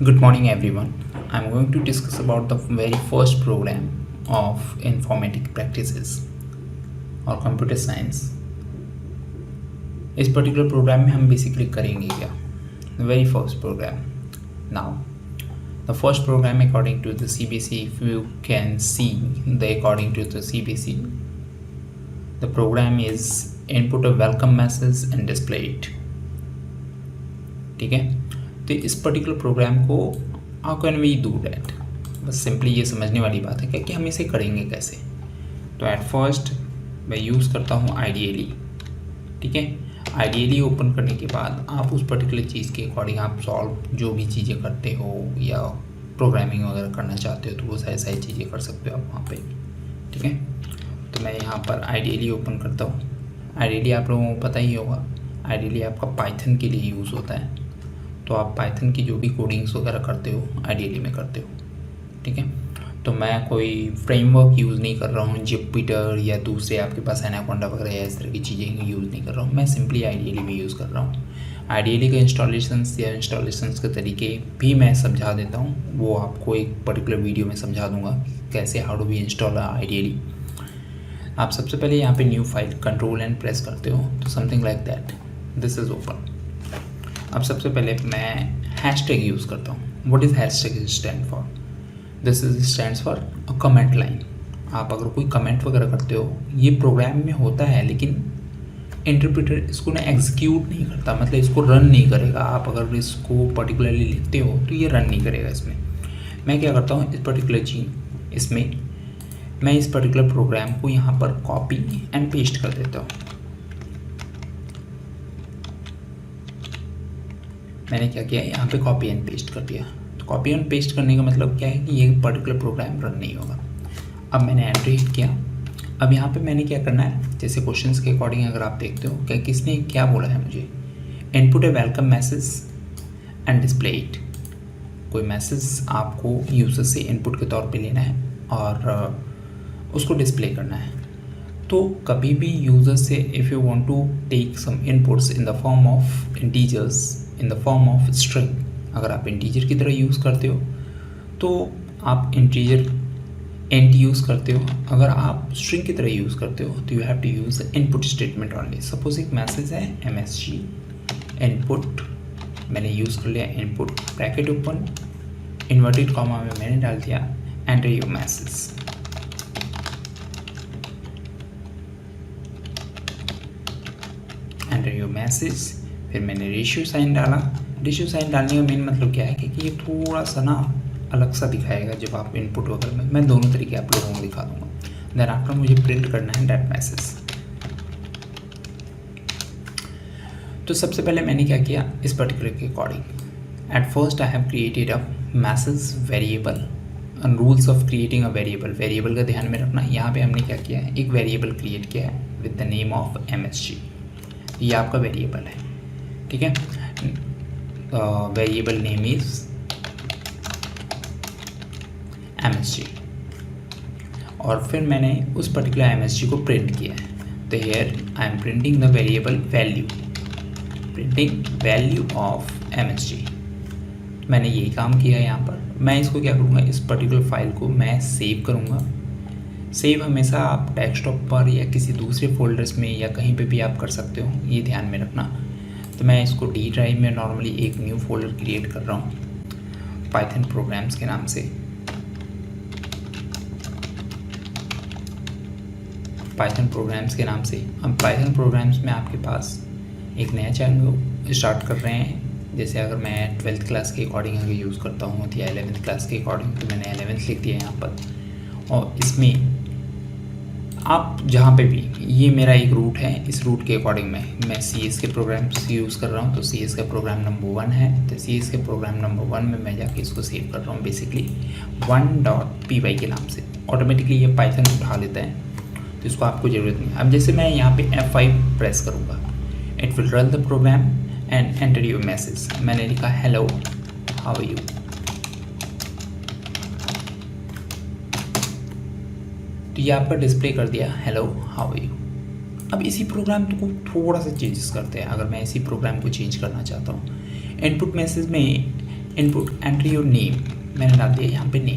Good morning, everyone. I'm going to discuss about the very first program of informatic practices और computer science. इस particular programme में हम basically करेंगे क्या? The very first program. Now, the first program according to the CBC, if you can see the according to the CBC, the program is input a welcome message and display it. ठीक है, तो इस particular program को how can we do that, बस simply ये समझने वाली बात है कि हम इसे करेंगे कैसे. तो एट फर्स्ट मैं यूज़ करता हूँ आइडियली. ठीक है, आइडियली ओपन करने के बाद आप उस पर्टिकुलर चीज़ के अकॉर्डिंग आप सॉल्व जो भी चीज़ें करते हो या प्रोग्रामिंग वगैरह करना चाहते हो तो वो सारी सारी चीज़ें कर सकते हो आप वहाँ पे. ठीक है, तो मैं यहाँ पर आइडियली ओपन करता हूँ. आइडियली आप लोगों को पता ही होगा, आइडियली आपका पाइथन के लिए यूज़ होता है. तो आप पाइथन की जो भी कोडिंग्स वगैरह करते हो आइडियली में करते हो. ठीक है, तो मैं कोई फ्रेमवर्क यूज़ नहीं कर रहा हूँ, जुपिटर या दूसरे आपके पास एनाकोंडा वगैरह या इस तरह की चीज़ें यूज़ नहीं कर रहा हूँ. मैं सिंपली आइडियली भी यूज़ कर रहा हूँ. आइडियली के इंस्टॉलेशंस या इंस्टॉलेशंस के तरीके भी मैं समझा देता हूँ, वो आपको एक पर्टिकुलर वीडियो में समझा दूँगा कैसे how do we install ideally. आप सबसे पहले यहाँ पे new file control and press करते हो तो something like that this is open. अब सबसे पहले मैं हैशटैग यूज़ करता हूँ. What is hashtag stand for? This is stands for a comment line. आप अगर कोई कमेंट वगैरह करते हो, ये प्रोग्राम में होता है लेकिन इंटरप्रेटर इसको ना एग्जीक्यूट नहीं करता, मतलब इसको रन नहीं करेगा. आप अगर इसको पर्टिकुलरली लिखते हो तो ये रन नहीं करेगा इसमें. मैं क्या करता हूँ, इस पर्टिकुलर चीज़ इसमें मैं इस पर्टिकुलर प्रोग्राम को यहाँ पर कॉपी एंड पेस्ट कर देता हूँ. मैंने क्या किया, यहाँ पे कॉपी एंड पेस्ट कर दिया. तो कॉपी एंड पेस्ट करने का मतलब क्या है कि ये पर्टिकुलर प्रोग्राम रन नहीं होगा. अब मैंने एंटर हिट किया. अब यहाँ पे मैंने क्या करना है, जैसे क्वेश्चंस के अकॉर्डिंग अगर आप देखते हो क्या किसने क्या बोला है मुझे, input A welcome message and display it. कोई मैसेज आपको यूज़र से इनपुट के तौर पे लेना है और उसको डिस्प्ले करना है. तो कभी भी यूज़र से if you want to take some inputs in the form of integers, in the form of string, अगर आप इंटीजर की तरह यूज़ करते हो तो आप इंटीजर एंट यूज़ करते हो. अगर आप स्ट्रिंग की तरह यूज़ करते हो तो you have to use input statement only. Suppose एक मैसेज है MSG इनपुट, मैंने यूज़ कर लिया input bracket open inverted comma में मैंने डाल दिया enter your message. Enter your message. फिर मैंने रेशियो साइन डाला. रेशियो साइन डालने का मेन मतलब क्या है कि ये थोड़ा सा ना अलग सा दिखाएगा जब आप इनपुट वगैरह में. मैं दोनों तरीके आप लोगों को दिखा दूंगा. देन आफ्टर मुझे प्रिंट करना है दैट मैसेज. तो सबसे पहले मैंने क्या किया, इस पर्टिकुलर के according at first I have created a message variable. Rules of creating a variable. Variable का ध्यान में रखना. यहाँ पे हमने क्या किया है, एक वेरिएबल क्रिएट किया है with the name of MSG. ये आपका वेरिएबल है. ठीक है, वेरिएबल नेम इज MSG और फिर मैंने उस पर्टिकुलर MSG को प्रिंट किया है. तो here I am printing the variable value, printing value of MSG. मैंने यही काम किया है यहाँ पर. मैं इसको क्या करूँगा, इस पर्टिकुलर फाइल को मैं सेव करूँगा. सेव हमेशा आप डेस्कटॉप पर या किसी दूसरे फोल्डर्स में या कहीं पे भी आप कर सकते हो, ये ध्यान में रखना. तो मैं इसको डी ड्राइव में नॉर्मली एक न्यू फोल्डर क्रिएट कर रहा हूँ पाइथन प्रोग्राम्स के नाम से. पाइथन प्रोग्राम्स के नाम से. अब पाइथन प्रोग्राम्स में आपके पास एक नया चैनल स्टार्ट कर रहे हैं. जैसे अगर मैं 12th क्लास के अकॉर्डिंग अगर यूज़ करता हूँ या 11th क्लास के अकॉर्डिंग, तो मैंने 11th लिख दिया यहाँ पर. और इसमें आप जहाँ पे भी, ये मेरा एक रूट है, इस रूट के अकॉर्डिंग मैं CS के प्रोग्राम्स यूज़ कर रहा हूँ. तो CS का प्रोग्राम नंबर 1 है. तो CS के प्रोग्राम नंबर 1 में मैं जाके इसको सेव कर रहा हूँ बेसिकली 1.py के नाम से. ऑटोमेटिकली ये पाइथन उठा लेता है, तो इसको आपको ज़रूरत नहीं. अब जैसे मैं यहाँ पे F5 प्रेस करूँगा, it will run the program and enter your message. मैंने लिखा हेलो हाउ आर यू. तो ये आपका डिस्प्ले कर दिया हेलो हाउ आर यू. अब इसी प्रोग्राम को थोड़ा सा चेंजेस करते हैं. अगर मैं इसी प्रोग्राम को चेंज करना चाहता हूँ, इनपुट मैसेज में इनपुट एंटर योर नेम, मैंने डाल दिया यहाँ पे नेम,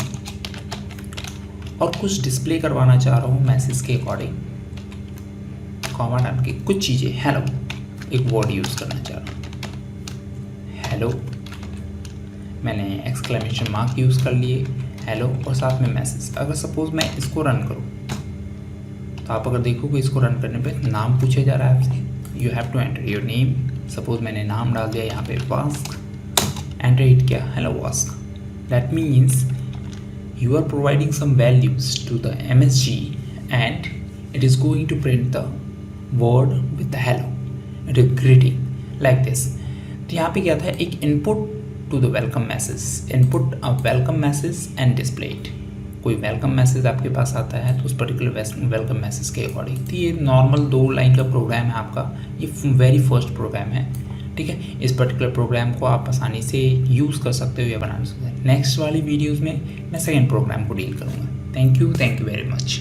और कुछ डिस्प्ले करवाना चाह रहा हूँ मैसेज के अकॉर्डिंग, कॉमा डाल के कुछ चीज़ें, हेलो एक वर्ड यूज़ करना चाह रहा हूँ, हेलो, मैंने एक्सक्लेमेशन मार्क यूज़ कर लिए, हेलो और साथ में मैसेज। अगर सपोज मैं इसको रन करूँ तो आप अगर देखोगे इसको रन करने पे नाम पूछे जा रहा है आपसे, you have to enter your name, suppose मैंने नाम डाल दिया यहाँ पे वास्क, एंटर हिट किया, हेलो वास्क, that means you are providing some values to the MSG and it is going to print the word with the hello, it is greeting like this। तो यहाँ पे क्या था, एक input to the welcome message, input a welcome message and display it। कोई welcome message आपके पास आता है तो उस पर्टिकुलर वेलकम मैसेज के अकॉर्डिंग, तो ये नॉर्मल 2 लाइन का प्रोग्राम है आपका, ये वेरी फर्स्ट प्रोग्राम है, ठीक है। इस पर्टिकुलर प्रोग्राम को आप आसानी से यूज़ कर सकते हो या बना सकते हो। नेक्स्ट वाली वीडियोज़ में मैं सेकेंड प्रोग्राम को डील करूँगा। Thank you very much.